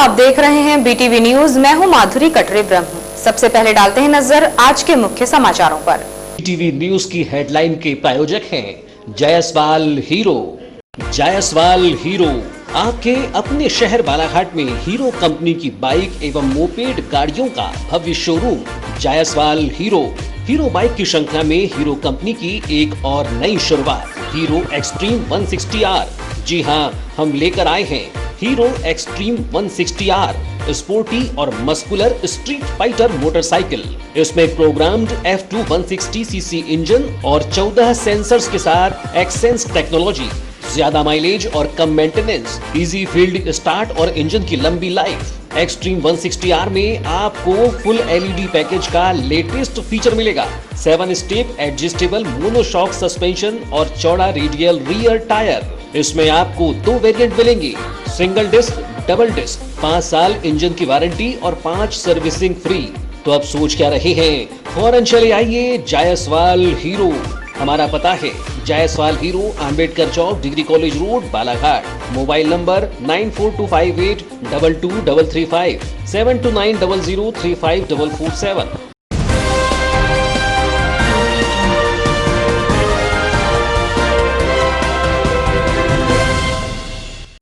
आप देख रहे हैं बीटीवी न्यूज। मैं हूं माधुरी कटरे ब्रह्म। सबसे पहले डालते हैं नजर आज के मुख्य समाचारों पर। बीटीवी न्यूज की हेडलाइन के प्रायोजक हैं जायसवाल हीरो। जायसवाल हीरो आपके अपने शहर बालाघाट में हीरो कंपनी की बाइक एवं मोपेड गाड़ियों का भव्य शोरूम जायसवाल हीरो। हीरो बाइक की श्रृंखला में हीरो कंपनी की एक और नई शुरुआत, हीरो एक्सट्रीम 160R। जी हां, हम लेकर आए हैं हीरो एक्सट्रीम 160R, स्पोर्टी और मस्कुलर स्ट्रीट फाइटर मोटरसाइकिल। इसमें प्रोग्राम्ड F2 160cc इंजन और 14 सेंसर्स के साथ एक्सेंस टेक्नोलॉजी, ज्यादा माइलेज और कम मेंटेनेंस, इजी फील्ड स्टार्ट और इंजन की लंबी लाइफ। एक्सट्रीम 160R में आपको फुल LED पैकेज का लेटेस्ट फीचर मिलेगा, 7 स्टेप एडजस्टेबल मोनोशॉक सस्पेंशन और चौड़ा रेडियल रियर टायर। इसमें आपको 2 वेरिएंट मिलेंगे, सिंगल डिस्क, डबल डिस्क, 5 साल इंजन की वारंटी और 5 सर्विसिंग फ्री। तो अब सोच क्या रहे हैं, फौरन चले आइए जायसवाल हीरो। हमारा पता है Jaiswal Hero, Ambedkar Chowk, degree college road, Balaghat. Mobile number 9425822335, 7290035447।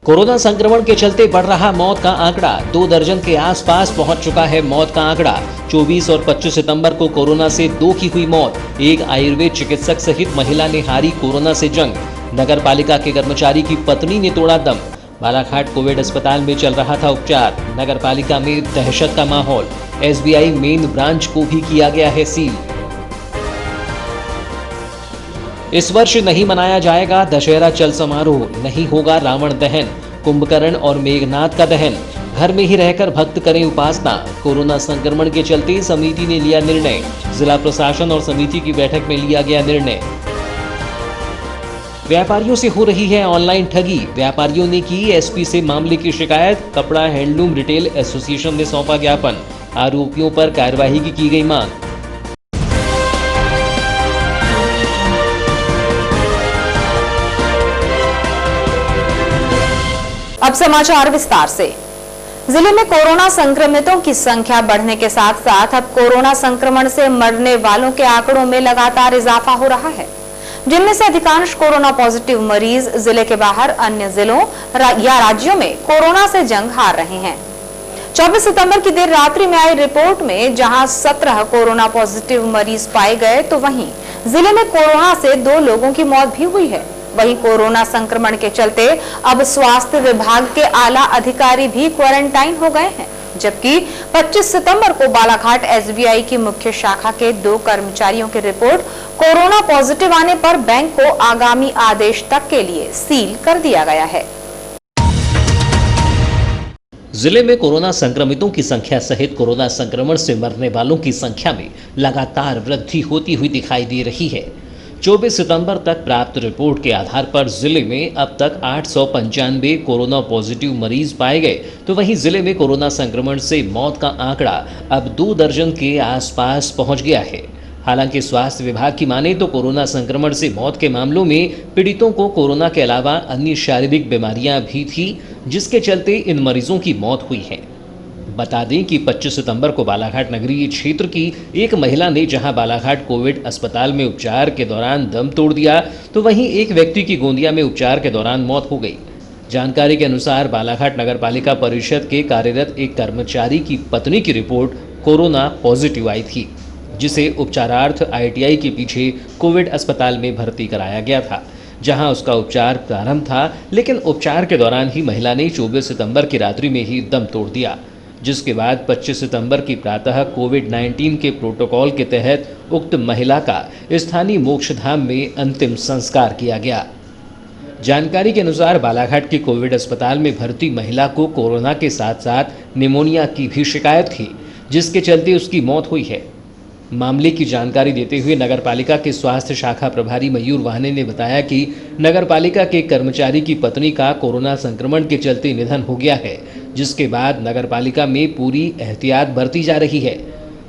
Corona संक्रमण के चलते बढ़ रहा मौत का आंकड़ा, 2 दर्जन के आसपास पहुंच चुका है मौत का आंकड़ा। 24 और 25 सितंबर को कोरोना से 2 की हुई मौत। एक आयुर्वेद चिकित्सक सहित महिला ने हारी कोरोना से जंग। नगर पालिका के कर्मचारी की पत्नी ने तोड़ा दम। बालाघाट कोविड अस्पताल में चल रहा था उपचार। नगर पालिका में दहशत का माहौल। SBI मेन ब्रांच को भी किया गया है सील। इस वर्ष नहीं मनाया जाएगा दशहरा चल समारोह, नहीं होगा रावण दहन, कुंभकर्ण और मेघनाथ का दहन। घर में ही रहकर भक्त करें उपासना। कोरोना संक्रमण के चलते समिति ने लिया निर्णय। जिला प्रशासन और समिति की बैठक में लिया गया निर्णय। व्यापारियों से हो रही है ऑनलाइन ठगी। व्यापारियों ने की SP से मामले की शिकायत। कपड़ा हैंडलूम रिटेल एसोसिएशन ने सौंपा ज्ञापन। आरोपियों पर कार्रवाई की गई मांग। अब समाचार विस्तार से। जिले में कोरोना संक्रमितों की संख्या बढ़ने के साथ साथ अब कोरोना संक्रमण से मरने वालों के आंकड़ों में लगातार इजाफा हो रहा है, जिनमें से अधिकांश कोरोना पॉजिटिव मरीज जिले के बाहर अन्य जिलों या राज्यों में कोरोना से जंग हार रहे हैं। 24 सितंबर की देर रात्रि में आई रिपोर्ट में जहां 17 कोरोना पॉजिटिव मरीज पाए गए, तो वहीं जिले में कोरोना से 2 लोगों की मौत भी हुई है। वहीं कोरोना संक्रमण के चलते अब स्वास्थ्य विभाग के आला अधिकारी भी क्वारंटाइन हो गए हैं, जबकि 25 सितंबर को बालाघाट SBI की मुख्य शाखा के 2 कर्मचारियों की रिपोर्ट कोरोना पॉजिटिव आने पर बैंक को आगामी आदेश तक के लिए सील कर दिया गया है। जिले में कोरोना संक्रमितों की संख्या सहित कोरोना संक्रमण से मरने वालों की संख्या में लगातार वृद्धि होती हुई दिखाई दे रही है। 24 सितंबर तक प्राप्त रिपोर्ट के आधार पर जिले में अब तक 895 कोरोना पॉजिटिव मरीज पाए गए, तो वहीं जिले में कोरोना संक्रमण से मौत का आंकड़ा अब 2 दर्जन के आसपास पहुंच गया है। हालांकि स्वास्थ्य विभाग की माने तो कोरोना संक्रमण से मौत के मामलों में पीड़ितों को कोरोना के अलावा अन्य शारीरिक बीमारियां भी थी, जिसके चलते इन मरीजों की मौत हुई है। बता दें कि 25 सितंबर को बालाघाट नगरीय क्षेत्र की एक महिला ने जहां बालाघाट कोविड अस्पताल में उपचार के दौरान दम तोड़ दिया, तो वहीं एक व्यक्ति की गोंदिया में उपचार के दौरान मौत हो गई। जानकारी के अनुसार बालाघाट नगर पालिका परिषद के कार्यरत एक कर्मचारी की पत्नी की रिपोर्ट कोरोना पॉजिटिव आई थी, जिसे उपचारार्थ ITI के पीछे कोविड अस्पताल में भर्ती कराया गया था, जहां उसका उपचार प्रारंभ था। लेकिन उपचार के दौरान ही महिला ने 24 सितंबर की रात्रि में ही दम तोड़ दिया, जिसके बाद 25 सितंबर की प्रातः कोविड-19 के प्रोटोकॉल के तहत उक्त महिला का स्थानीय मोक्षधाम में अंतिम संस्कार किया गया। जानकारी के अनुसार बालाघाट के कोविड अस्पताल में भर्ती महिला को कोरोना के साथ साथ निमोनिया की भी शिकायत थी, जिसके चलते उसकी मौत हुई है। मामले की जानकारी देते हुए नगर पालिका के स्वास्थ्य शाखा प्रभारी मयूर वाहने ने बताया कि नगर पालिका के कर्मचारी की पत्नी का कोरोना संक्रमण के चलते निधन हो गया है, जिसके बाद नगर पालिका में पूरी एहतियात बरती जा रही है।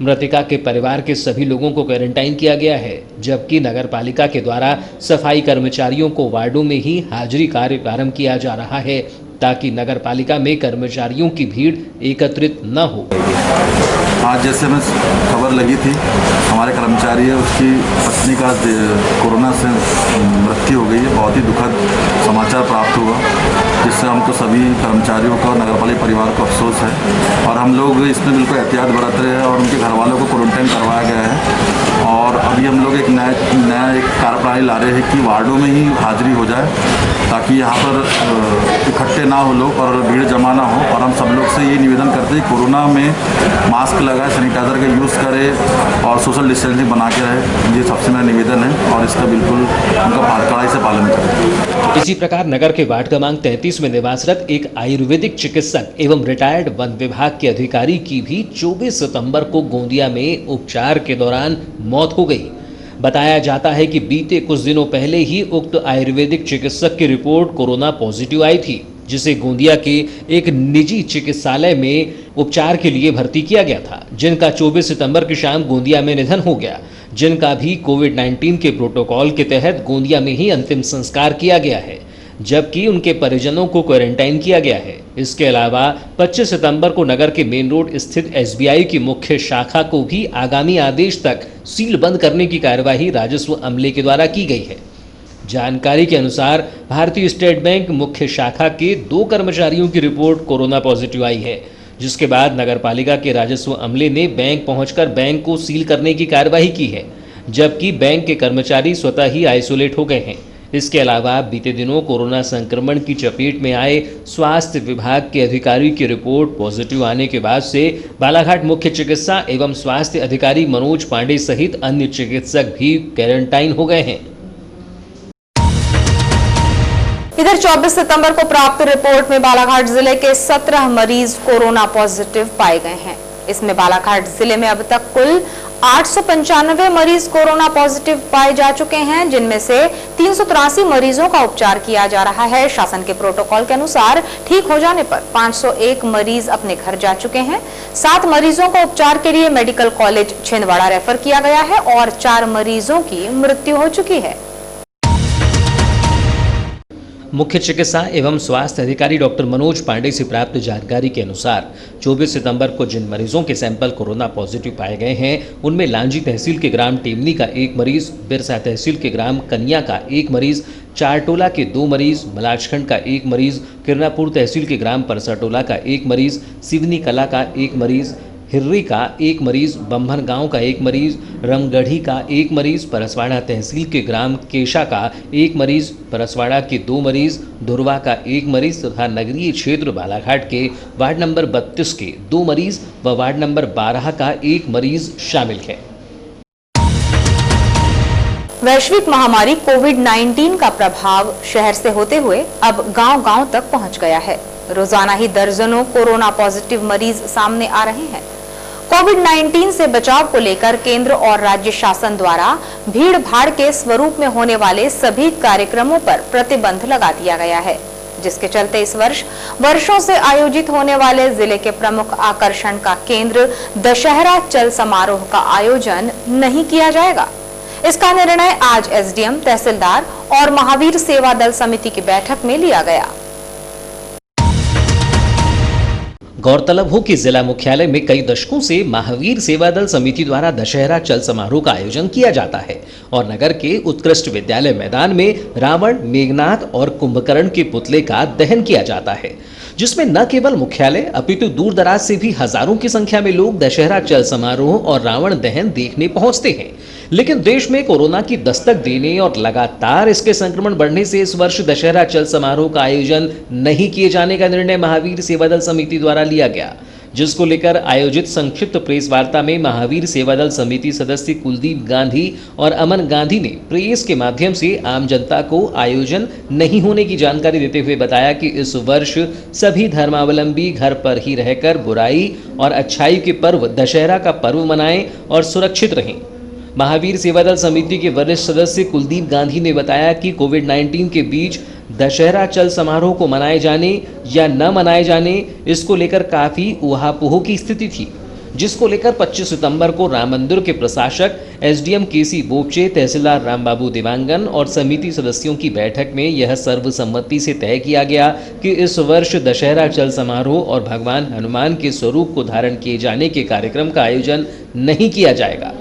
मृतका के परिवार के सभी लोगों को क्वारंटाइन किया गया है, जबकि नगर पालिका के द्वारा सफाई कर्मचारियों को वार्डों में ही हाजिरी कार्य प्रारंभ किया जा रहा है। ताकि नगर पालिका में कर्मचारियों की भीड़ एकत्रित न हो। आज जैसे हमें खबर लगी थी, हमारे कर्मचारी है उसकी पत्नी का कोरोना से मृत्यु हो गई है। बहुत ही दुखद समाचार प्राप्त हुआ, जिससे हमको सभी कर्मचारियों का और नगरपालिका परिवार को अफसोस है और हम लोग इसमें बिल्कुल एहतियात बरत रहे हैं और उनके घर वालों को क्वारंटाइन करवाया गया है। और अभी हम लोग एक नया एक कार्यप्रणाली ला रहे हैं कि वार्डों में ही हाजिरी हो जाए, ताकि यहाँ पर इकट्ठे ना हो लोग और भीड़ जमा ना हो। और हम सब लोग से ये निवेदन करते हैं कोरोना में मास्क लगाए, सैनिटाइज़र का यूज़ करें और सोशल डिस्टेंसिंग बना के रहे। ये सबसे मेरा निवेदन है और इसका बिल्कुल उनका कड़ाई से पालन करें। इसी प्रकार नगर के वार्ड क्रमांक 33 में निवासरत एक आयुर्वेदिक चिकित्सक एवं रिटायर्ड वन विभाग के अधिकारी की भी 24 सितंबर को गोंदिया में उपचार के दौरान मौत हो गई। बताया जाता है कि बीते कुछ दिनों पहले ही उक्त आयुर्वेदिक चिकित्सक की रिपोर्ट कोरोना पॉजिटिव आई थी, जिसे गोंदिया के एक निजी चिकित्सालय में उपचार के लिए भर्ती किया गया था, जिनका 24 सितंबर की शाम गोंदिया में निधन हो गया, जिनका भी कोविड-19 के प्रोटोकॉल के तहत गोंदिया में ही अंतिम संस्कार किया गया है, जबकि उनके परिजनों को क्वारंटाइन किया गया है। इसके अलावा 25 सितंबर को नगर के मेन रोड स्थित SBI की मुख्य शाखा को भी आगामी आदेश तक सील बंद करने की कार्यवाही राजस्व अमले के द्वारा की गई है। जानकारी के अनुसार भारतीय स्टेट बैंक मुख्य शाखा के 2 कर्मचारियों की रिपोर्ट कोरोना पॉजिटिव आई है, जिसके बाद नगरपालिका के राजस्व अमले ने बैंक पहुंचकर बैंक को सील करने की कार्यवाही की है, जबकि बैंक के कर्मचारी स्वतः ही आइसोलेट हो गए हैं। इसके अलावा बीते दिनों कोरोना संक्रमण की चपेट में आए स्वास्थ्य विभाग के अधिकारी की रिपोर्ट पॉजिटिव आने के बाद से बालाघाट मुख्य चिकित्सा एवं स्वास्थ्य अधिकारी मनोज पांडे सहित अन्य चिकित्सक भी क्वारंटाइन हो गए हैं। इधर 24 सितंबर को प्राप्त रिपोर्ट में बालाघाट जिले के 17 मरीज कोरोना पॉजिटिव पाए गए हैं। इसमें बालाघाट जिले में अब तक कुल 895 मरीज कोरोना पॉजिटिव पाए जा चुके हैं, जिनमें से 383 मरीजों का उपचार किया जा रहा है। शासन के प्रोटोकॉल के अनुसार ठीक हो जाने पर 501 मरीज अपने घर जा चुके हैं। 7 मरीजों को उपचार के लिए मेडिकल कॉलेज छिंदवाड़ा रेफर किया गया है और 4 मरीजों की मृत्यु हो चुकी है। मुख्य चिकित्सा एवं स्वास्थ्य अधिकारी डॉक्टर मनोज पांडे से प्राप्त जानकारी के अनुसार 24 सितंबर को जिन मरीजों के सैंपल कोरोना पॉजिटिव पाए गए हैं, उनमें लांजी तहसील के ग्राम टेमनी का 1 मरीज, बिरसा तहसील के ग्राम कनिया का 1 मरीज, चारटोला के 2 मरीज, मलाजखंड का 1 मरीज, किरनापुर तहसील के ग्राम परसाटोला का 1 मरीज, सिवनी कला का 1 मरीज, हिर्री का 1 मरीज, बम्भन गांव का 1 मरीज, रमगढ़ी का 1 मरीज, परसवाड़ा तहसील के ग्राम केशा का 1 मरीज, परसवाड़ा के 2 मरीज, धुरवा का 1 मरीज तथा नगरीय क्षेत्र बालाघाट के वार्ड नंबर 32 के 2 मरीज व वार्ड नंबर 12 का 1 मरीज शामिल है। वैश्विक महामारी कोविड-19 का प्रभाव शहर से होते हुए अब गांव-गांव तक पहुंच गया है। रोजाना ही दर्जनों कोरोना पॉजिटिव मरीज सामने आ रहे हैं। कोविड-19 से बचाव को लेकर केंद्र और राज्य शासन द्वारा भीड़ भाड़ के स्वरूप में होने वाले सभी कार्यक्रमों पर प्रतिबंध लगा दिया गया है, जिसके चलते इस वर्ष वर्षों से आयोजित होने वाले जिले के प्रमुख आकर्षण का केंद्र दशहरा चल समारोह का आयोजन नहीं किया जाएगा। इसका निर्णय आज SDM, तहसीलदार और महावीर सेवा दल समिति की बैठक में लिया गया। गौरतलब हो कि जिला मुख्यालय में कई दशकों से महावीर सेवा दल समिति द्वारा दशहरा चल समारोह का आयोजन किया जाता है और नगर के उत्कृष्ट विद्यालय मैदान में रावण, मेघनाथ और कुंभकर्ण के पुतले का दहन किया जाता है, जिसमें न केवल मुख्यालय अपितु दूर दराज से भी हजारों की संख्या में लोग दशहरा चल समारोह और रावण दहन देखने पहुंचते हैं। लेकिन देश में कोरोना की दस्तक देने और लगातार इसके संक्रमण बढ़ने से इस वर्ष दशहरा चल समारोह का आयोजन नहीं किए जाने का निर्णय महावीर सेवा दल समिति द्वारा लिया गया, जिसको लेकर आयोजित संक्षिप्त प्रेस वार्ता में महावीर सेवा दल समिति सदस्य कुलदीप गांधी और अमन गांधी ने प्रेस के माध्यम से आम जनता को आयोजन नहीं होने की जानकारी देते हुए बताया कि इस वर्ष सभी धर्मावलंबी घर पर ही रहकर बुराई और अच्छाई के पर्व दशहरा का पर्व मनाएं और सुरक्षित रहें। महावीर सेवा दल समिति के वरिष्ठ सदस्य कुलदीप गांधी ने बताया कि कोविड-19 के बीच दशहरा चल समारोह को मनाए जाने या न मनाए जाने, इसको लेकर काफी ऊहापोह की स्थिति थी, जिसको लेकर 25 सितंबर को राम मंदिर के प्रशासक एसडीएम केसी बोपचे, तहसीलदार रामबाबू देवांगन और समिति सदस्यों की बैठक में यह सर्वसम्मति से तय किया गया कि इस वर्ष दशहरा चल समारोह और भगवान हनुमान के स्वरूप को धारण किए जाने के कार्यक्रम का आयोजन नहीं किया जाएगा।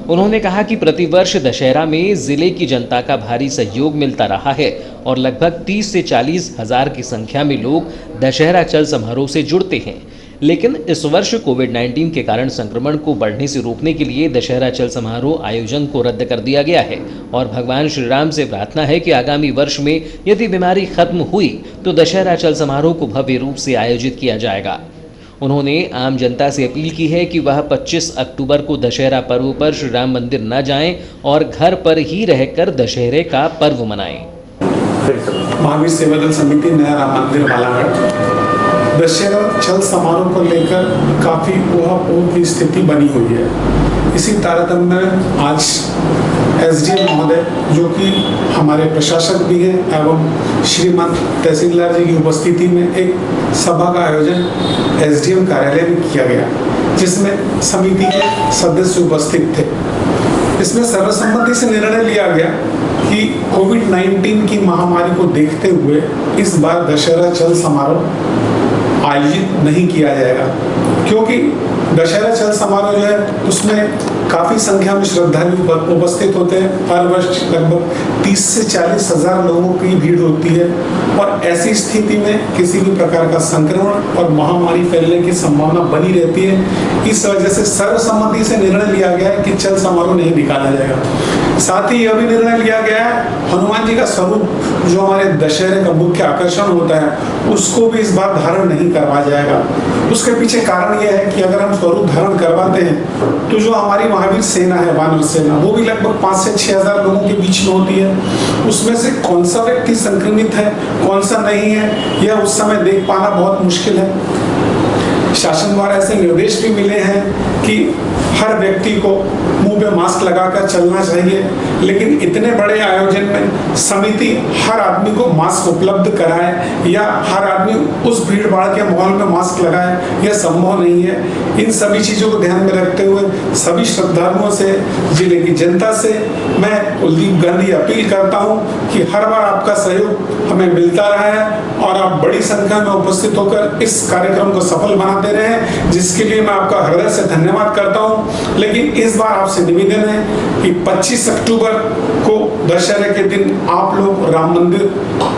उन्होंने कहा कि प्रतिवर्ष दशहरा में जिले की जनता का भारी सहयोग मिलता रहा है और लगभग 30 से 40 हजार की संख्या में लोग दशहरा चल समारोह से जुड़ते हैं, लेकिन इस वर्ष कोविड-19 के कारण संक्रमण को बढ़ने से रोकने के लिए दशहरा चल समारोह आयोजन को रद्द कर दिया गया है और भगवान श्री राम से प्रार्थना है कि आगामी वर्ष में यदि बीमारी खत्म हुई तो दशहरा चल समारोह को भव्य रूप से आयोजित किया जाएगा। उन्होंने आम जनता से अपील की है कि वह 25 अक्टूबर को दशहरा पर्व पर श्री राम मंदिर न जाएं और घर पर ही रहकर दशहरे का पर्व मनाएं। महावीर सेवा दल समिति नया राम मंदिर बालाघाट दशहरा चल समारोह को लेकर काफी ऊहापोह की स्थिति बनी हुई है। इसी तारतम्य में आज एसडीएम महोदय जो कि हमारे प्रशासक भी हैं एवं श्रीमान तहसीलदार जी की उपस्थिति में एक सभा का आयोजन एसडीएम कार्यालय में किया गया, जिसमें समिति के सदस्य उपस्थित थे। इसमें सर्वसम्मति से निर्णय लिया गया कि कोविड-19 की महामारी को देखते हुए इस बार दशहरा चल समारोह आयोजित नहीं किया जाएगा, क्योंकि दशहरा चल समारोह जो है उसमें काफ़ी संख्या में श्रद्धालु उपस्थित होते हैं। हर वर्ष लगभग 30 से 40 हजार लोगों की भीड़ होती है और ऐसी स्थिति में किसी भी प्रकार का संक्रमण और महामारी फैलने की संभावना बनी रहती है। इस वजह से सर्वसम्मति से निर्णय लिया गया है कि चल समारोह नहीं निकाला जाएगा। साथ ही यह भी निर्णय लिया गया है हनुमान जी का स्वरूप जो हमारे दशहरे का मुख्य आकर्षण होता है उसको भी इस बार धारण नहीं करवाया जाएगा। उसके पीछे कारण यह है कि अगर हम स्वरूप धारण करवाते हैं तो जो हमारी महावीर सेना है, वानर सेना, वो भी लगभग 5 से 6 हजार लोगों के बीच में होती है। उसमें से कौन सा व्यक्ति संक्रमित है कौन सा नहीं है यह उस समय देख पाना बहुत मुश्किल है। शासन द्वारा ऐसे निर्देश भी मिले हैं कि हर व्यक्ति को मुंह पे मास्क लगाकर चलना चाहिए, लेकिन इतने बड़े आयोजन में समिति हर आदमी को मास्क उपलब्ध कराए या हर आदमी उस भीड़ भाड़ के माहौल में मास्क लगाए, यह संभव नहीं है। इन सभी चीज़ों को ध्यान में रखते हुए सभी श्रद्धालुओं से, जिले की जनता से मैं कुलदीप गांधी अपील करता हूं कि हर बार आपका सहयोग हमें मिलता रहा है और आप बड़ी संख्या में उपस्थित होकर इस कार्यक्रम को सफल बनाते रहे, जिसके लिए मैं आपका हृदय से धन्यवाद करता हूं। लेकिन इस बार आपसे निवेदन है कि 25 अक्टूबर को दशहरे के दिन आप लोग राम मंदिर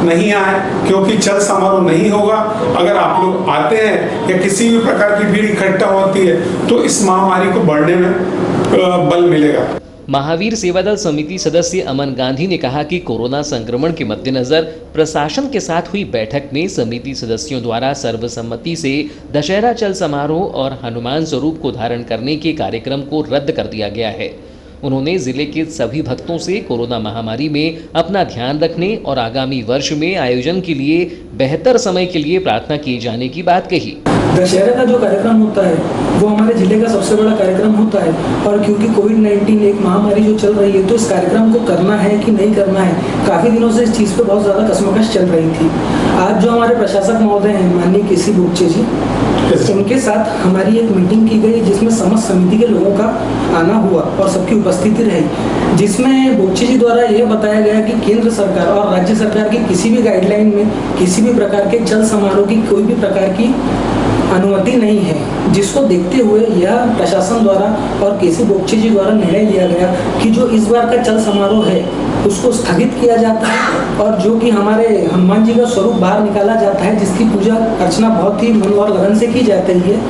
नहीं आए, क्योंकि चल समारोह नहीं होगा। अगर आप लोग आते हैं या किसी भी प्रकार की भीड़ इकट्ठा होती है तो इस महामारी को बढ़ने में बल मिलेगा। महावीर सेवा दल समिति सदस्य अमन गांधी ने कहा कि कोरोना संक्रमण के मद्देनजर प्रशासन के साथ हुई बैठक में समिति सदस्यों द्वारा सर्वसम्मति से दशहरा चल समारोह और हनुमान स्वरूप को धारण करने के कार्यक्रम को रद्द कर दिया गया है। उन्होंने जिले के सभी भक्तों से कोरोना महामारी में अपना ध्यान रखने और आगामी वर्ष में आयोजन के लिए बेहतर समय के लिए प्रार्थना किए जाने की बात कही। दशहरा का जो कार्यक्रम होता है वो हमारे जिले का सबसे बड़ा कार्यक्रम होता है और क्योंकि कोविड-19 एक महामारी जो चल रही है तो इस कार्यक्रम को करना है कि नहीं करना है, काफ़ी दिनों से इस चीज़ पे बहुत ज़्यादा कशमकश चल रही थी। आज जो हमारे प्रशासक महोदय हैं माननीय केसी बोपचे जी, उनके साथ हमारी एक मीटिंग की गई जिसमें समस्त समिति के लोगों का आना हुआ और सबकी उपस्थिति रही, जिसमें बोपचे जी द्वारा यह बताया गया कि केंद्र सरकार और राज्य सरकार की किसी भी गाइडलाइन में किसी भी प्रकार के चल समारोह की कोई भी प्रकार की अनुमति नहीं है, जिसको देखते हुए यह प्रशासन द्वारा और केसी बोपचे जी द्वारा निर्णय लिया गया कि जो इस बार का चल समारोह है उसको स्थगित किया जाता है और जो कि हमारे हनुमान जी का स्वरूप बाहर निकाला जाता है, जिसकी पूजा अर्चना बहुत ही मन और लगन से की जाती है,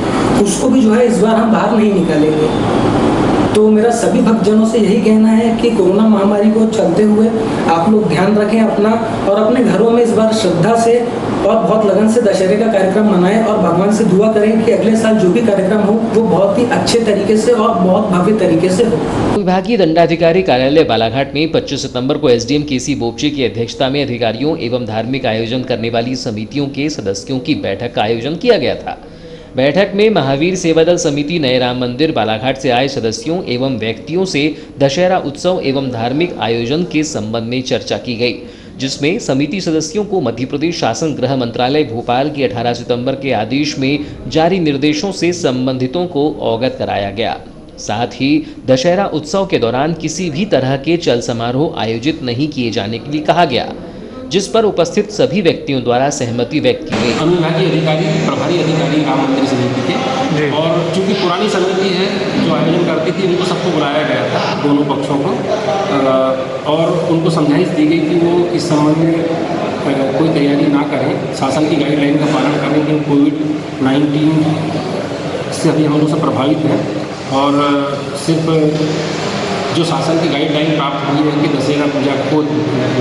उसको भी जो है इस बार हम बाहर नहीं निकालेंगे। तो मेरा सभी भक्तजनों से यही कहना है कि कोरोना महामारी को चलते हुए आप लोग ध्यान रखें अपना और अपने घरों में इस बार श्रद्धा से और बहुत लगन से दशहरे का कार्यक्रम मनाएं और भगवान से दुआ करें कि अगले साल जो भी कार्यक्रम हो वो बहुत ही अच्छे तरीके से और बहुत भव्य तरीके से हो। विभागीय दंडाधिकारी कार्यालय बालाघाट में 25 सितंबर को एसडीएम केसी बोपचे की अध्यक्षता में अधिकारियों एवं धार्मिक आयोजन करने वाली समितियों के सदस्यों की बैठक का आयोजन किया गया था। बैठक में महावीर सेवा दल समिति नए राम मंदिर बालाघाट से आए सदस्यों एवं व्यक्तियों से दशहरा उत्सव एवं धार्मिक आयोजन के संबंध में चर्चा की गई। जिसमें समिति सदस्यों को मध्य प्रदेश शासन गृह मंत्रालय भोपाल की 18 सितंबर के आदेश में जारी निर्देशों से संबंधितों को अवगत कराया गया। साथ ही दशहरा उत्सव के दौरान किसी भी तरह के चल समारोह आयोजित नहीं किए जाने के लिए कहा गया, जिस पर उपस्थित सभी व्यक्तियों द्वारा सहमति व्यक्त की गई। अनुविभागीय अधिकारी, प्रभारी अधिकारी राम मंदिर समिति के, और चूंकि पुरानी समिति है जो आयोजन करती थी, उनको सबको बुलाया गया था, दोनों पक्षों को, और उनको समझाइश दी गई कि वो इस संबंध में कोई तैयारी ना करें, शासन की गाइडलाइन का पालन करें कि कोविड-19 से अभी हम लोग सब प्रभावित हैं, और सिर्फ जो शासन की गाइडलाइन प्राप्त हुई है कि दशहरा पूजा को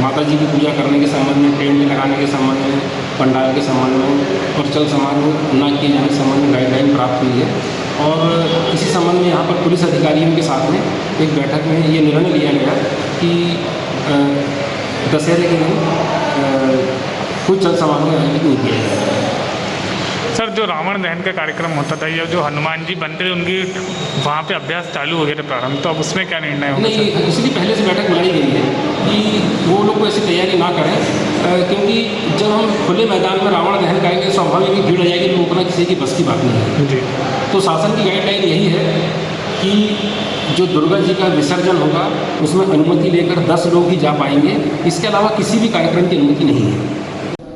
माता जी की पूजा करने के संबंध में, टेंट लगाने के संबंध में, पंडाल के संबंध में और चल समारोह न किए जाने के संबंध में गाइडलाइन प्राप्त हुई है। और इसी संबंध में यहाँ पर पुलिस अधिकारियों के साथ में एक बैठक में ये निर्णय लिया गया कि दशहरे के दिन कोई चल समारोह आयोजित नहीं किया जाएगा। सर, जो रावण दहन का कार्यक्रम होता था या जो हनुमान जी बनते थे उनकी वहाँ पे अभ्यास चालू हो गया था प्रारंभ, तो अब उसमें क्या निर्णय होगा? नहीं, इसलिए पहले से बैठक बुलाई गई है कि वो लोग को ऐसी तैयारी ना करें, क्योंकि जब हम खुले मैदान में रावण दहन करेंगे स्वाभाविक भीड़ हो जाएगी, रोकना किसी की बस की बात नहीं है जी। तो शासन की गाइडलाइन यही है कि जो दुर्गा जी का विसर्जन होगा उसमें अनुमति लेकर 10 लोग ही जा पाएंगे, इसके अलावा किसी भी कार्यक्रम की अनुमति नहीं है।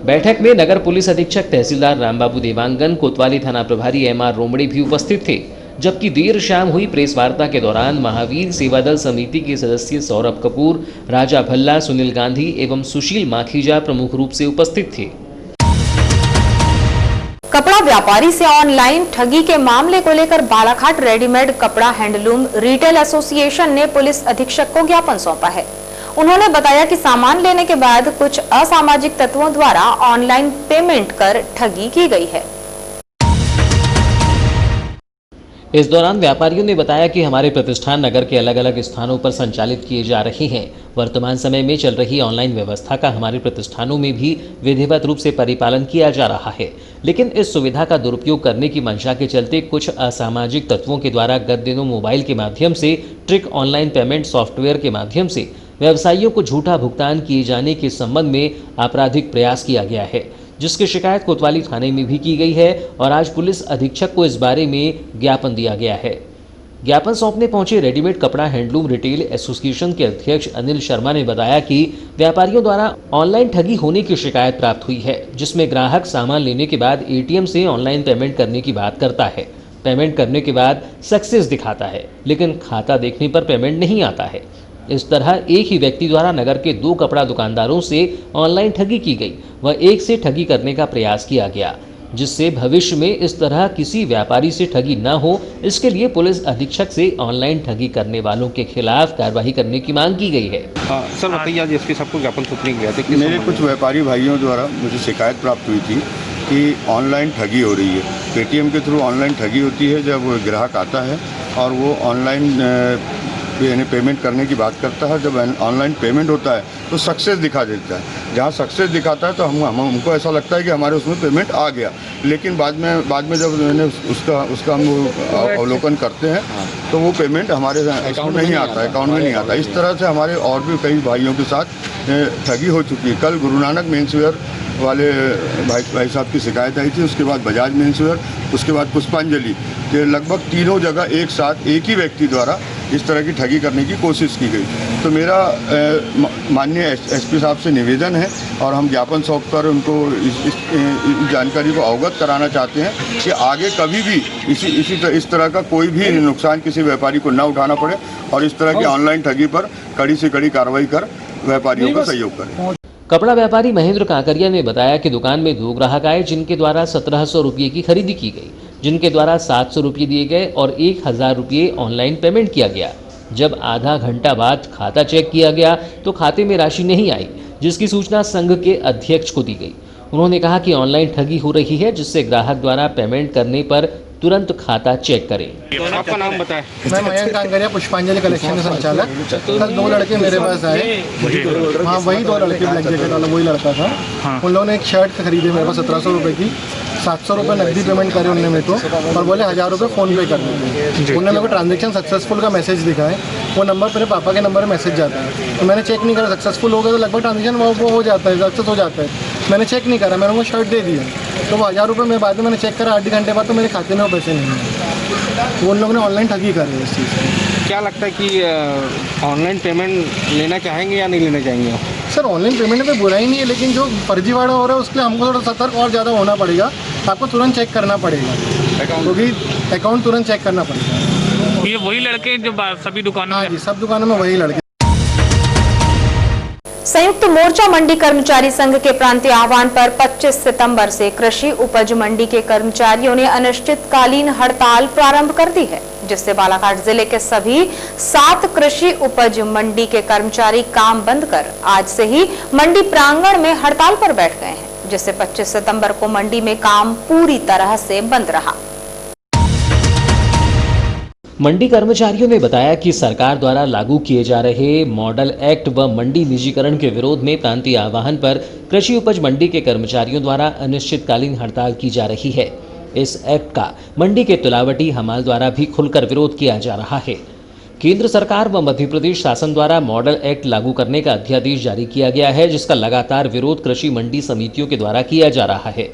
बैठक में नगर पुलिस अधीक्षक तहसीलदार रामबाबू देवांगन, कोतवाली थाना प्रभारी एमआर रोमड़े भी उपस्थित थे, जबकि देर शाम हुई प्रेस वार्ता के दौरान महावीर सेवा दल समिति के सदस्य सौरभ कपूर, राजा भल्ला, सुनील गांधी एवं सुशील माखीजा प्रमुख रूप से उपस्थित थे। कपड़ा व्यापारी से ऑनलाइन ठगी के मामले को लेकर बालाघाट रेडीमेड कपड़ा हैंडलूम रिटेल एसोसिएशन ने पुलिस अधीक्षक को ज्ञापन सौंपा है। उन्होंने बताया कि सामान लेने के बाद कुछ असामाजिक तत्वों द्वारा ऑनलाइन पेमेंट कर ठगी की गई है। इस दौरान व्यापारियों ने बताया कि हमारे प्रतिष्ठान नगर के अलग अलग स्थानों पर संचालित किए जा रहे हैं। वर्तमान समय में चल रही ऑनलाइन व्यवस्था का हमारे प्रतिष्ठानों में भी विधिवत रूप से परिपालन किया जा रहा है, लेकिन इस सुविधा का दुरुपयोग करने की मंशा के चलते कुछ असामाजिक तत्वों के द्वारा गत दिनों मोबाइल के माध्यम से ट्रिक ऑनलाइन पेमेंट सॉफ्टवेयर के माध्यम से व्यवसायियों को झूठा भुगतान किए जाने के संबंध में आपराधिक प्रयास किया गया है, जिसकी शिकायत कोतवाली थाने में भी की गई है और आज पुलिस अधीक्षक को इस बारे में ज्ञापन दिया गया है। ज्ञापन सौंपने पहुंचे रेडीमेड कपड़ा हैंडलूम रिटेल एसोसिएशन के अध्यक्ष अनिल शर्मा ने बताया कि व्यापारियों द्वारा ऑनलाइन ठगी होने की शिकायत प्राप्त हुई है, जिसमें ग्राहक सामान लेने के बाद एटीएम से ऑनलाइन पेमेंट करने की बात करता है। पेमेंट करने के बाद सक्सेस दिखाता है, लेकिन खाता देखने पर पेमेंट नहीं आता है। इस तरह एक ही व्यक्ति द्वारा नगर के 2 कपड़ा दुकानदारों से ऑनलाइन ठगी की गई व एक से ठगी करने का प्रयास किया गया, जिससे भविष्य में इस तरह किसी व्यापारी से ठगी न हो, इसके लिए पुलिस अधीक्षक से ऑनलाइन ठगी करने वालों के खिलाफ कार्रवाई करने की मांग की गई है। सर बताइए, आज एसपी साहब को ज्ञापन सौंपने गया था, मेरे कुछ व्यापारी भाइयों द्वारा मुझे शिकायत प्राप्त हुई थी कि ऑनलाइन ठगी हो रही है। पेटीएम के थ्रू ऑनलाइन ठगी होती है जब ग्राहक आता है और वो ऑनलाइन यानी पेमेंट करने की बात करता है। जब ऑनलाइन पेमेंट होता है तो सक्सेस दिखा देता है। जहाँ सक्सेस दिखाता है तो हमको ऐसा लगता है कि हमारे उसमें पेमेंट आ गया, लेकिन बाद में जब मैंने उसका हम अवलोकन करते हैं तो वो पेमेंट हमारे अकाउंट में नहीं आता है, अकाउंट में नहीं आता। इस तरह से हमारे और भी कई भाइयों के साथ ठगी हो चुकी है। कल गुरु नानक मेंसवेयर वाले भाई साहब की शिकायत आई थी, उसके बाद बजाज मेंसवेयर, उसके बाद पुष्पांजलि के लगभग तीनों जगह एक साथ एक ही व्यक्ति द्वारा इस तरह की ठगी करने की कोशिश की गई। तो मेरा माननीय एसपी साहब से निवेदन है और हम ज्ञापन सौंपकर उनको इस जानकारी को अवगत कराना चाहते हैं कि आगे कभी भी इस तरह का कोई भी नुकसान किसी व्यापारी को न उठाना पड़े और इस तरह की ऑनलाइन ठगी पर कड़ी से कड़ी कार्रवाई कर व्यापारियों का सहयोग करें। कपड़ा व्यापारी महेंद्र काकरिया ने बताया कि दुकान में 2 ग्राहक आए, जिनके द्वारा 1700 रुपये की खरीदी की गई, जिनके द्वारा 700 रुपये दिए गए और 1000 रुपये ऑनलाइन पेमेंट किया गया। जब आधा घंटा बाद खाता चेक किया गया तो खाते में राशि नहीं आई, जिसकी सूचना संघ के अध्यक्ष को दी गई। उन्होंने कहा कि ऑनलाइन ठगी हो रही है, जिससे ग्राहक द्वारा पेमेंट करने पर तुरंत खाता चेक करें। आपका नाम बताएं। मैं मयंक कांकरिया, पुष्पांजलि कलेक्शन के संचालक। कल 2 लड़के मेरे पास आए। हाँ, वही 2 लड़के ब्लैक जैकेट वाला वही लड़का था। उन लोगों ने एक शर्ट खरीदी मेरे पास 1700 रुपये की। 700 रुपये नकदी पेमेंट करे उन्होंने मेरे को और बोले 1000 रुपये फ़ोन पे कर देते। उन्होंने मेरे को ट्रांजेक्शन सक्सेसफुल का मैसेज दिखाए। वो नंबर मेरे पापा के नंबर में मैसेज जाता है, तो मैंने चेक नहीं करा, सक्सेसफुल हो गया तो लगभग ट्रांजेक्शन वो हो जाता है, सक्सेस हो जाता है। मैंने चेक नहीं करा, मैंने उनको शर्ट दे दिया, तो वो 1000 रुपये में बाद में मैंने चेक करा 8 घंटे बाद, तो मेरे खाते में वो पैसे नहीं है। वो उन लोगों ने ऑनलाइन ठगी कर रहे हैं इस चीज़ से। क्या लगता है कि ऑनलाइन पेमेंट लेना चाहेंगे या नहीं लेना चाहेंगे? सर ऑनलाइन पेमेंट में बुरा ही नहीं है, लेकिन जो फर्जीवाड़ा हो रहा है उसके लिए हमको थोड़ा सतर्क और ज़्यादा होना पड़ेगा। आपको तुरंत चेक करना पड़ेगा, क्योंकि अकाउंट तुरंत चेक करना पड़ेगा। ये वही लड़के जो सभी दुकानों हाँ जी, सब दुकानों में वही लड़के। संयुक्त मोर्चा मंडी कर्मचारी संघ के प्रांतीय आह्वान पर 25 सितंबर से कृषि उपज मंडी के कर्मचारियों ने अनिश्चितकालीन हड़ताल प्रारंभ कर दी है, जिससे बालाघाट जिले के सभी 7 कृषि उपज मंडी के कर्मचारी काम बंद कर आज से ही मंडी प्रांगण में हड़ताल पर बैठ गए हैं, जिससे 25 सितंबर को मंडी में काम पूरी तरह से बंद रहा। मंडी कर्मचारियों ने बताया कि सरकार द्वारा लागू किए जा रहे मॉडल एक्ट व मंडी निजीकरण के विरोध में प्रांतीय आह्वान पर कृषि उपज मंडी के कर्मचारियों द्वारा अनिश्चितकालीन हड़ताल की जा रही है। इस एक्ट का मंडी के तुलावटी हमाल द्वारा भी खुलकर विरोध किया जा रहा है। केंद्र सरकार व मध्य प्रदेश शासन द्वारा मॉडल एक्ट लागू करने का अध्यादेश जारी किया गया है, जिसका लगातार विरोध कृषि मंडी समितियों के द्वारा किया जा रहा है।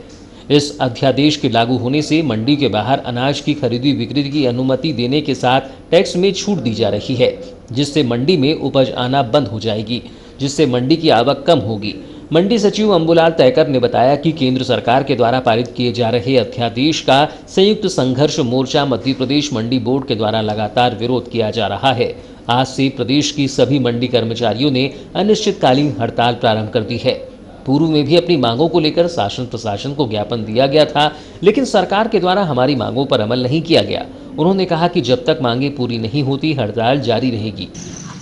इस अध्यादेश के लागू होने से मंडी के बाहर अनाज की खरीदी बिक्री की अनुमति देने के साथ टैक्स में छूट दी जा रही है, जिससे मंडी में उपज आना बंद हो जाएगी, जिससे मंडी की आवक कम होगी। मंडी सचिव अंबुलाल तैकर ने बताया कि केंद्र सरकार के द्वारा पारित किए जा रहे अध्यादेश का संयुक्त संघर्ष मोर्चा मध्य प्रदेश मंडी बोर्ड के द्वारा लगातार विरोध किया जा रहा है। आज से प्रदेश की सभी मंडी कर्मचारियों ने अनिश्चितकालीन हड़ताल प्रारंभ कर दी है। पूर्व में भी अपनी मांगों को लेकर शासन प्रशासन को ज्ञापन दिया गया था, लेकिन सरकार के द्वारा हमारी मांगों पर अमल नहीं किया गया। उन्होंने कहा कि जब तक मांगे पूरी नहीं होती हड़ताल जारी रहेगी।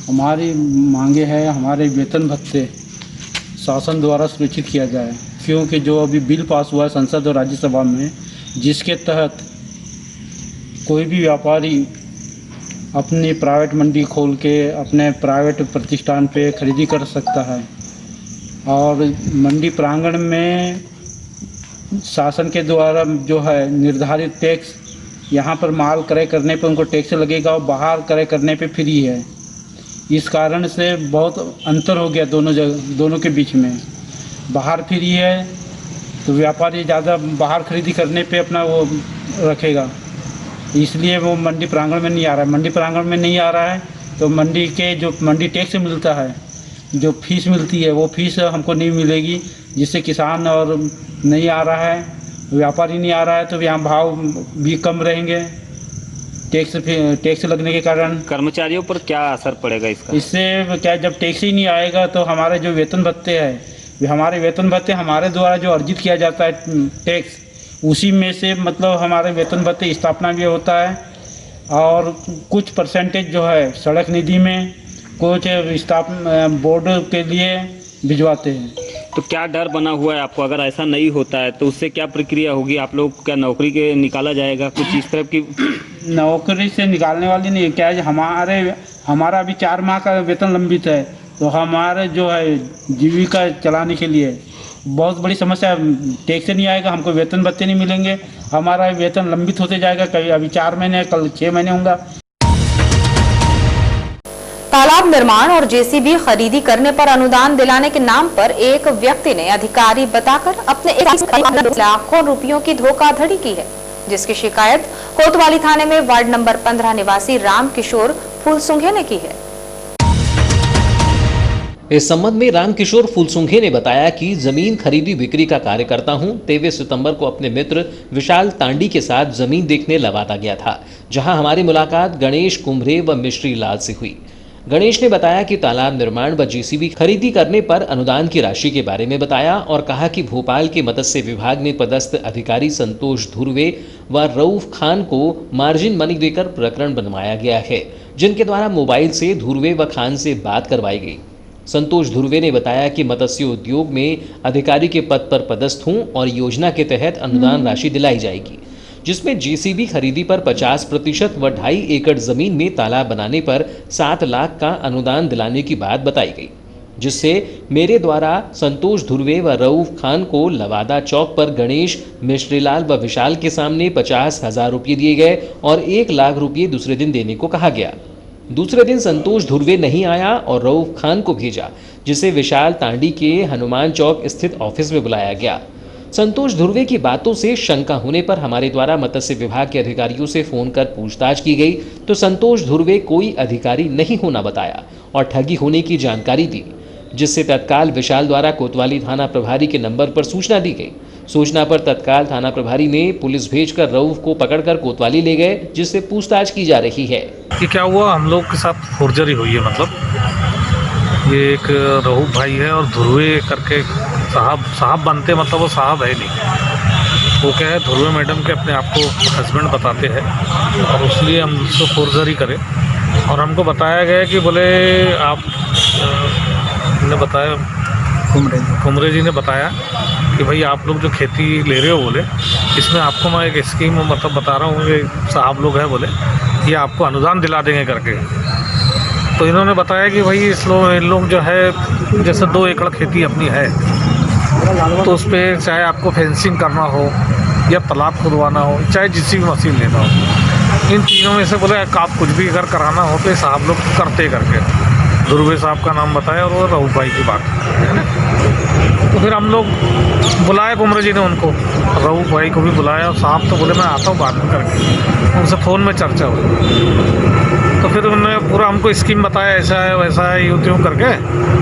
हमारी मांगे हैं, हमारे वेतन भत्ते शासन द्वारा सुनिश्चित किया जाए, क्योंकि जो अभी बिल पास हुआ है संसद और राज्यसभा में, जिसके तहत कोई भी व्यापारी अपनी प्राइवेट मंडी खोल के अपने प्राइवेट प्रतिष्ठान पे खरीदी कर सकता है और मंडी प्रांगण में शासन के द्वारा जो है निर्धारित टैक्स, यहाँ पर माल क्रय करने पे उनको टैक्स लगेगा और बाहर क्रय करने पे फ्री है। इस कारण से बहुत अंतर हो गया दोनों के बीच में। बाहर फ्री है तो व्यापारी ज़्यादा बाहर खरीदी करने पे अपना वो रखेगा, इसलिए वो मंडी प्रांगण में नहीं आ रहा है। मंडी प्रांगण में नहीं आ रहा है तो मंडी के जो मंडी टैक्स मिलता है, जो फीस मिलती है, वो फीस हमको नहीं मिलेगी, जिससे किसान और नहीं आ रहा है, व्यापारी नहीं आ रहा है, तो यहाँ भाव भी कम रहेंगे। टैक्स लगने के कारण कर्मचारियों पर क्या असर पड़ेगा इसका? इससे क्या, जब टैक्स ही नहीं आएगा तो हमारे जो वेतन भत्ते हैं, हमारे वेतन भत्ते हमारे द्वारा जो अर्जित किया जाता है टैक्स, उसी में से मतलब हमारे वेतन भत्ते स्थापना भी होता है और कुछ परसेंटेज जो है सड़क निधि में, कुछ स्टाफ बोर्ड के लिए भिजवाते हैं। तो क्या डर बना हुआ है आपको? अगर ऐसा नहीं होता है तो उससे क्या प्रक्रिया होगी? आप लोग क्या नौकरी के निकाला जाएगा? कुछ इस तरह की नौकरी से निकालने वाली नहीं है। क्या है, हमारा अभी 4 माह का वेतन लंबित है, तो हमारे जो है जीविका चलाने के लिए बहुत बड़ी समस्या। टैक्स नहीं आएगा, हमको वेतन भत्ते नहीं मिलेंगे, हमारा वेतन लंबित होते जाएगा। कभी अभी 4 महीने, कल 6 महीने होंगे। तालाब निर्माण और जेसीबी खरीदी करने पर अनुदान दिलाने के नाम पर एक व्यक्ति ने अधिकारी बताकर अपने लाखों रुपयों की धोखाधड़ी की है, जिसकी शिकायत कोतवाली थाने में वार्ड नंबर 15 निवासी रामकिशोर फूलसुंघे ने की है। इस संबंध में रामकिशोर फूलसुंघे ने बताया कि जमीन खरीदी बिक्री का कार्य करता हूं। 23 सितंबर को अपने मित्र विशाल तांडी के साथ जमीन देखने लवाता गया था, जहां हमारी मुलाकात गणेश कुंभरे व मिश्री लाल से हुई। गणेश ने बताया कि तालाब निर्माण व जेसीबी खरीदी करने पर अनुदान की राशि के बारे में बताया और कहा कि भोपाल के मत्स्य विभाग में पदस्थ अधिकारी संतोष धुर्वे व रऊफ खान को मार्जिन मनी देकर प्रकरण बनवाया गया है, जिनके द्वारा मोबाइल से धुर्वे व खान से बात करवाई गई। संतोष धुर्वे ने बताया कि मत्स्य उद्योग में अधिकारी के पद पर पदस्थ हूं और योजना के तहत अनुदान राशि दिलाई जाएगी, जिसमें जेसीबी खरीदी पर 50% व 2.5 एकड़ जमीन में तालाब बनाने पर 7 लाख का अनुदान दिलाने की बात बताई गई, जिससे मेरे द्वारा संतोष धुर्वे व रऊफ खान को लवादा चौक पर गणेश, मिश्रीलाल व विशाल के सामने 50,000 रुपये दिए गए और 1 लाख रुपये दूसरे दिन देने को कहा गया। दूसरे दिन संतोष धुर्वे नहीं आया और रऊफ खान को भेजा, जिसे विशाल तांडी के हनुमान चौक स्थित ऑफिस में बुलाया गया। संतोष धुर्वे की बातों से शंका होने पर हमारे द्वारा मत्स्य विभाग के अधिकारियों से फोन कर पूछताछ की गई तो संतोष धुर्वे कोई अधिकारी नहीं होना बताया और ठगी होने की जानकारी दी, जिससे तत्काल विशाल द्वारा कोतवाली थाना प्रभारी के नंबर पर सूचना दी गई। सूचना पर तत्काल थाना प्रभारी ने पुलिस भेजकर रऊफ को पकड़कर कोतवाली ले गए, जिससे पूछताछ की जा रही है। कि क्या हुआ, हम लोग के साथ फोर्जरी हुई है। मतलब ये एक रऊफ भाई है और धुर्वे करके साहब बनते, मतलब वो साहब है नहीं, वो क्या है धुर्वे मैडम के अपने आप को हस्बैंड बताते हैं और इसलिए हम उसको फोर्जरी करें। और हमको बताया गया कि बोले आप ने बताया, कुमरे जी ने बताया कि भाई आप लोग जो खेती ले रहे हो बोले, इसमें आपको मैं एक स्कीम मतलब बता रहा हूँ कि साहब लोग हैं बोले ये आपको अनुदान दिला देंगे करके। तो इन्होंने बताया कि भाई इन लोग जो है जैसे 2 एकड़ खेती अपनी है तो उस पर चाहे आपको फेंसिंग करना हो या तालाब खुदवाना हो, चाहे जिसकी भी मशीन लेना हो, इन तीनों में से बोले आप कुछ भी अगर कराना हो तो साहब लोग करते करके। धुर्वे साहब का नाम बताया और वो रऊफ भाई की बात है ना। तो फिर हम लोग बुलाए, कुमरे जी ने उनको, रऊफ भाई को भी बुलाया और साहब तो बोले मैं आता हूँ बात करके, उनसे फ़ोन में चर्चा हुई। तो फिर उन्होंने पूरा हमको स्कीम बताया, ऐसा है वैसा है यूँ त्यों करके।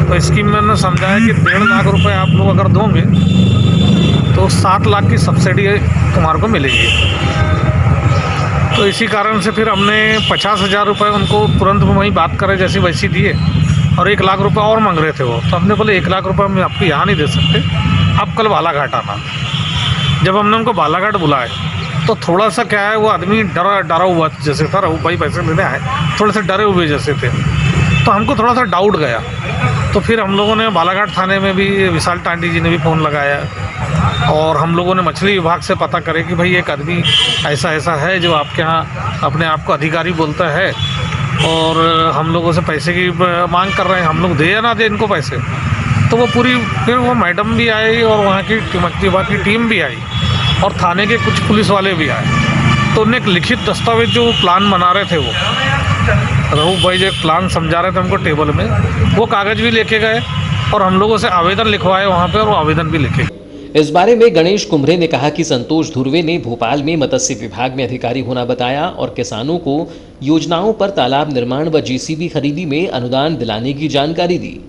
तो स्कीम में उन्होंने समझाया कि 1.5 लाख रुपए आप लोग अगर दोगे तो 7 लाख की सब्सिडी तुम्हारे को मिलेगी। तो इसी कारण से फिर हमने 50,000 रुपये उनको तुरंत वहीं बात करे जैसी वैसी दिए और 1 लाख रुपए और मांग रहे थे वो। तो हमने बोले 1 लाख रुपए हम आपको यहाँ नहीं दे सकते, आप कल बालाघाट आना। जब हमने उनको बालाघाट बुलाए तो थोड़ा सा क्या है वो आदमी डरा हुआ जैसे था, रऊफ भाई पैसे लेने आए थोड़े से डरे हुए जैसे थे, तो हमको थोड़ा सा डाउट गया। तो फिर हम लोगों ने बालाघाट थाने में भी विशाल तांडी जी ने भी फ़ोन लगाया और हम लोगों ने मछली विभाग से पता करे कि भाई एक आदमी ऐसा ऐसा है जो आपके यहाँ अपने आप को अधिकारी बोलता है और हम लोगों से पैसे की मांग कर रहे हैं, हम लोग दे या ना दे इनको पैसे। तो वो पूरी फिर वो मैडम भी आई और वहाँ की मछली विभाग की टीम भी आई और थाने के कुछ पुलिस वाले भी आए। तो उन्हें एक लिखित दस्तावेज जो प्लान बना रहे थे, वो रऊफ भाई जो एक प्लान समझा रहे थे हमको टेबल में, वो कागज़ भी लेके गए और हम लोगों से आवेदन लिखवाए वहाँ पे और वो आवेदन भी लिखे। इस बारे में गणेश कुमरे ने कहा कि संतोष धुर्वे ने भोपाल में मत्स्य विभाग में अधिकारी होना बताया और किसानों को योजनाओं पर तालाब निर्माण व जेसीबी खरीदी में अनुदान दिलाने की जानकारी दी।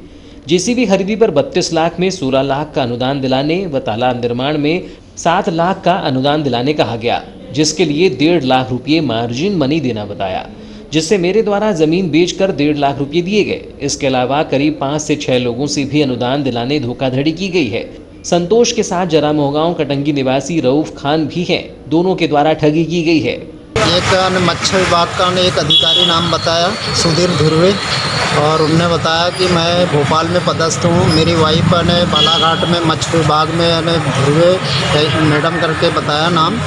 जेसीबी खरीदी पर 32 लाख में 16 लाख का अनुदान दिलाने व तालाब निर्माण में 7 लाख का अनुदान दिलाने कहा गया, जिसके लिए 1.5 लाख रुपये मार्जिन मनी देना बताया, जिससे मेरे द्वारा जमीन बेचकर 1.5 लाख रुपये दिए गए। इसके अलावा करीब 5 से 6 लोगों से भी अनुदान दिलाने धोखाधड़ी की गई है। संतोष के साथ जरा मोहगांव कटंगी निवासी रऊफ खान भी हैं, दोनों के द्वारा ठगी की गई है। एक मत्स्य विभाग का ने एक अधिकारी नाम बताया सुधीर धुर्वे, और उनने बताया कि मैं भोपाल में पदस्थ हूँ, मेरी वाइफ ने बालाघाट में मत्स्य विभाग में धुर्वे मैडम करके बताया नाम।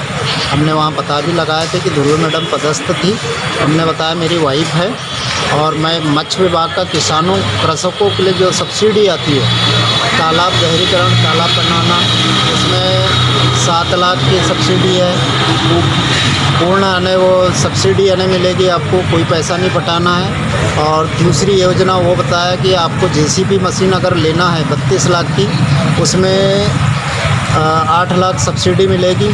हमने वहाँ पता भी लगाया था कि धुर्वे मैडम पदस्थ थी। हमने बताया मेरी वाइफ है और मैं मत्स्य विभाग का किसानों कृषकों के लिए जो सब्सिडी आती है, तालाब गहरीकरण, तालाब बनाना, उसमें 7 लाख की सब्सिडी है। पूर्ण आने वो सब्सिडी आने मिलेगी, आपको कोई पैसा नहीं पटाना है। और दूसरी योजना वो बताया कि आपको जेसीबी मशीन अगर लेना है 32 लाख की, उसमें 8 लाख सब्सिडी मिलेगी,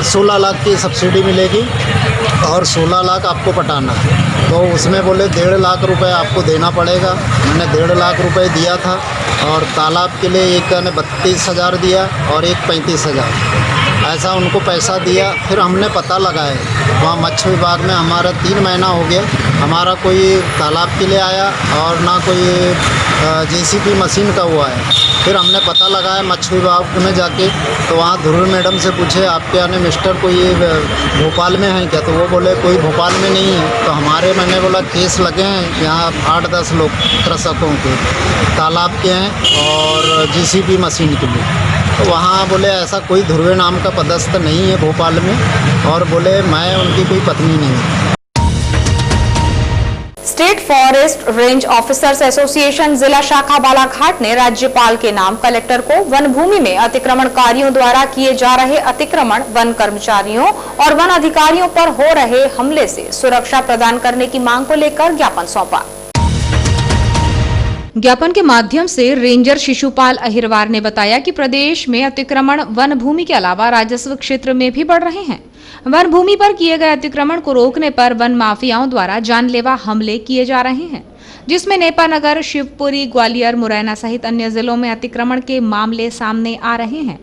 16 लाख की सब्सिडी मिलेगी और 16 लाख आपको पटाना है। तो उसमें बोले 1.5 लाख रुपए आपको देना पड़ेगा। मैंने 1.5 लाख रुपए दिया था और तालाब के लिए एक ने 32,000 दिया और एक 35,000, ऐसा उनको पैसा दिया। फिर हमने पता लगाया वहाँ मत्स्य विभाग में, हमारा 3 महीना हो गया, हमारा कोई तालाब के लिए आया और ना कोई जेसीबी मशीन का हुआ है। फिर हमने पता लगाया मत्स्य विभाग में जाके, तो वहाँ धुर्वे मैडम से पूछे आपके यहाँ मिस्टर कोई भोपाल में है क्या, तो वो बोले कोई भोपाल में नहीं है। तो हमारे मैंने बोला केस लगे हैं यहाँ 8-10 लोग कृषकों के, तालाब के हैं और जेसीबी मशीन के लिए। तो वहाँ बोले ऐसा कोई धुर्वे नाम का पदस्थ नहीं है भोपाल में, और बोले मैं उनकी कोई पत्नी नहीं हूँ। State forest range officers association जिला शाखा बालाघाट ने राज्यपाल के नाम कलेक्टर को वन भूमि में अतिक्रमणकारियों द्वारा किए जा रहे अतिक्रमण, वन कर्मचारियों और वन अधिकारियों पर हो रहे हमले से सुरक्षा प्रदान करने की मांग को लेकर ज्ञापन सौंपा। ज्ञापन के माध्यम से रेंजर शिशुपाल अहिरवार ने बताया कि प्रदेश में अतिक्रमण वन भूमि के अलावा राजस्व क्षेत्र में भी बढ़ रहे हैं। वन भूमि पर किए गए अतिक्रमण को रोकने पर वन माफियाओं द्वारा जानलेवा हमले किए जा रहे हैं, जिसमें नेपानगर, शिवपुरी, ग्वालियर, मुरैना सहित अन्य जिलों में अतिक्रमण के मामले सामने आ रहे हैं।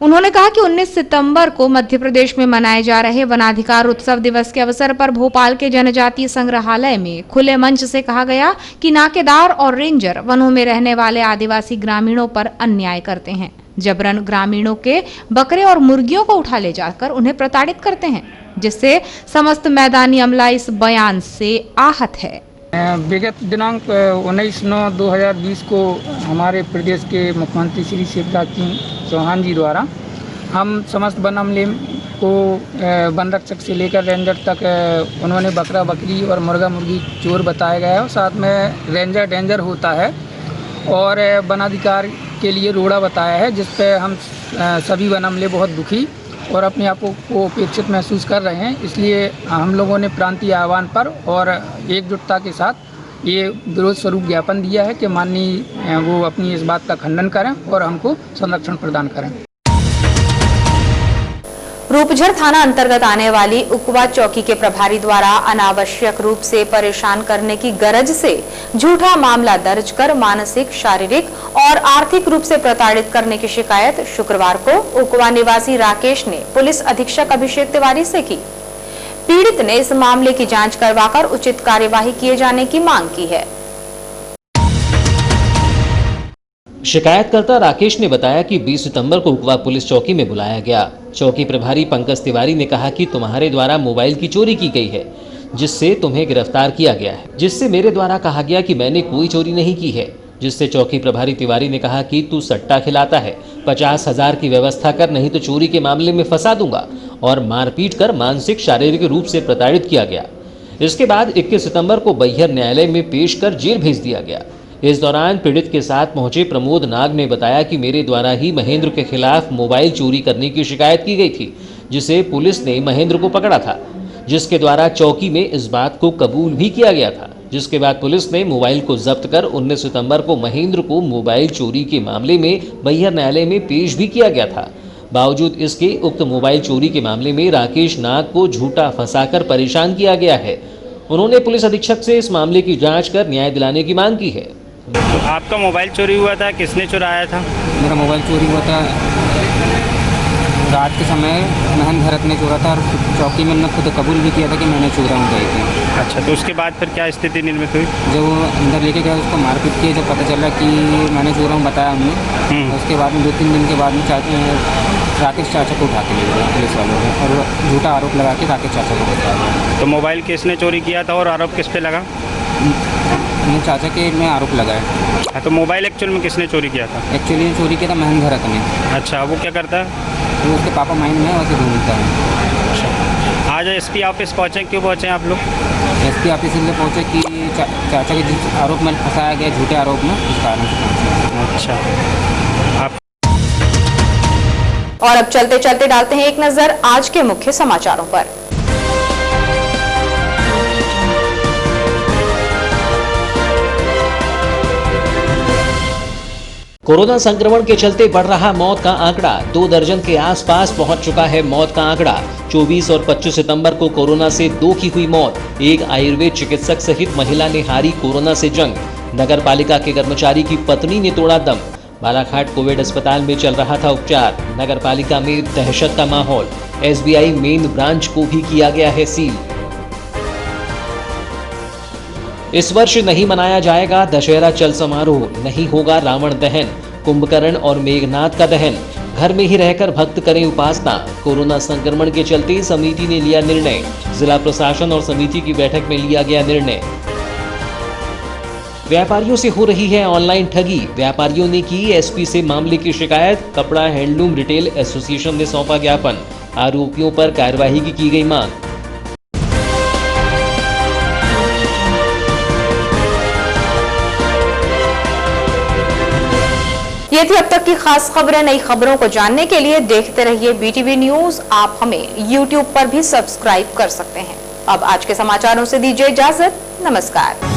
उन्होंने कहा कि 19 सितंबर को मध्य प्रदेश में मनाए जा रहे वनाधिकार उत्सव दिवस के अवसर पर भोपाल के जनजातीय संग्रहालय में खुले मंच से कहा गया कि नाकेदार और रेंजर वनों में रहने वाले आदिवासी ग्रामीणों पर अन्याय करते हैं, जबरन ग्रामीणों के बकरे और मुर्गियों को उठा ले जाकर उन्हें प्रताड़ित करते हैं, जिससे समस्त मैदानी अमला इस बयान से आहत है। विगत दिनांक 19/9/2020 को हमारे प्रदेश के मुख्यमंत्री श्री शिवराज सिंह चौहान जी द्वारा हम समस्त वन अमले को वन रक्षक से लेकर रेंजर तक उन्होंने बकरा बकरी और मुर्गा मुर्गी चोर बताया गया है और साथ में रेंजर डेंजर होता है और वनाधिकार के लिए रोड़ा बताया है, जिस पे हम सभी वन अमले बहुत दुखी और अपने आप को उपेक्षित महसूस कर रहे हैं। इसलिए हम लोगों ने प्रांतीय आह्वान पर और एकजुटता के साथ ये विरोध स्वरूप ज्ञापन दिया है कि माननीय वो अपनी इस बात का खंडन करें और हमको संरक्षण प्रदान करें। रूपझर थाना अंतर्गत आने वाली उकवा चौकी के प्रभारी द्वारा अनावश्यक रूप से परेशान करने की गरज से झूठा मामला दर्ज कर मानसिक, शारीरिक और आर्थिक रूप से प्रताड़ित करने की शिकायत शुक्रवार को उकवा निवासी राकेश ने पुलिस अधीक्षक अभिषेक तिवारी से की। पीड़ित ने इस मामले की जांच करवाकर उचित कार्यवाही किए जाने की मांग की है। शिकायतकर्ता राकेश ने बताया कि 20 सितंबर को उकवा पुलिस चौकी में बुलाया गया। चौकी प्रभारी पंकज तिवारी ने कहा कि तुम्हारे द्वारा मोबाइल की चोरी की गई है, जिससे तुम्हें गिरफ्तार किया गया है, जिससे मेरे द्वारा कहा गया कि मैंने कोई चोरी नहीं की है, जिससे चौकी प्रभारी तिवारी ने कहा कि तू सट्टा खिलाता है, 50,000 की व्यवस्था कर, नहीं तो चोरी के मामले में फंसा दूंगा, और मारपीट कर मानसिक शारीरिक रूप से प्रताड़ित किया गया। इसके बाद 21 सितंबर को बैहर न्यायालय में पेश कर जेल भेज दिया गया। इस दौरान पीड़ित के साथ पहुंचे प्रमोद नाग ने बताया कि मेरे द्वारा ही महेंद्र के खिलाफ मोबाइल चोरी करने की शिकायत की गई थी, जिसे पुलिस ने महेंद्र को पकड़ा था, जिसके द्वारा चौकी में इस बात को कबूल भी किया गया था, जिसके बाद पुलिस ने मोबाइल को जब्त कर 19 सितंबर को महेंद्र को मोबाइल चोरी के मामले में बैहर न्यायालय में पेश भी किया गया था। बावजूद इसके उक्त मोबाइल चोरी के मामले में राकेश नाग को झूठा फंसाकर परेशान किया गया है। उन्होंने पुलिस अधीक्षक से इस मामले की जाँच कर न्याय दिलाने की मांग की है। आपका मोबाइल चोरी हुआ था, किसने चुराया था? मेरा मोबाइल चोरी हुआ था रात के समय, महन भरत ने चोरा था और चौकी में ने खुद कबूल भी किया था कि मैंने चोरा हूँ गई थी। अच्छा, तो उसके बाद फिर क्या स्थिति निर्मित हुई? जब वो अंदर लेके गया उसको मारपीट की, जब पता चला कि मैंने चोरा हूँ बताया हमने, उसके बाद में 2-3 दिन के बाद में राकेश चाचा को उठा के ले गया पुलिस वालों ने और झूठा आरोप लगा के राकेश चाचा को बताया। तो मोबाइल किसने चोरी किया था और आरोप किस पे लगा? मेरे चाचा के में आरोप लगाया। हाँ, तो मोबाइल एक्चुअल में किसने चोरी किया था? एक्चुअली चोरी किया था महन भरत ने। अच्छा, वो क्या करता है? वो उसके पापा माइंड में वैसे ढूंढता है। अच्छा, आज एसपी ऑफिस पहुँचे, क्यों पहुँचे आप लोग? एसपी ऑफिस इसलिए पहुँचे कि चाचा के जिस आरोप में फंसाया गया, झूठे आरोप में, उस कारण से पहुँचे। अच्छा, आप और अब चलते चलते डालते हैं एक नजर आज के मुख्य समाचारों पर। कोरोना संक्रमण के चलते बढ़ रहा मौत का आंकड़ा, 2 दर्जन के आसपास पहुंच चुका है मौत का आंकड़ा। 24 और 25 सितंबर को कोरोना से 2 की हुई मौत। एक आयुर्वेद चिकित्सक सहित महिला ने हारी कोरोना से जंग। नगर पालिका के कर्मचारी की पत्नी ने तोड़ा दम। बालाघाट कोविड अस्पताल में चल रहा था उपचार। नगर पालिका में दहशत का माहौल। SBI मेन ब्रांच को भी किया गया है सील। इस वर्ष नहीं मनाया जाएगा दशहरा चल समारोह, नहीं होगा रावण दहन, कुंभकर्ण और मेघनाथ का दहन। घर में ही रहकर भक्त करें उपासना। कोरोना संक्रमण के चलते समिति ने लिया निर्णय। जिला प्रशासन और समिति की बैठक में लिया गया निर्णय। व्यापारियों से हो रही है ऑनलाइन ठगी। व्यापारियों ने की SP से मामले की शिकायत। कपड़ा हैंडलूम रिटेल एसोसिएशन ने सौंपा ज्ञापन। आरोपियों पर कार्रवाई की गई मांग। ये थी अब तक की खास खबरें। नई खबरों को जानने के लिए देखते रहिए BTV न्यूज। आप हमें YouTube पर भी सब्सक्राइब कर सकते हैं। अब आज के समाचारों से दीजिए इजाजत। नमस्कार।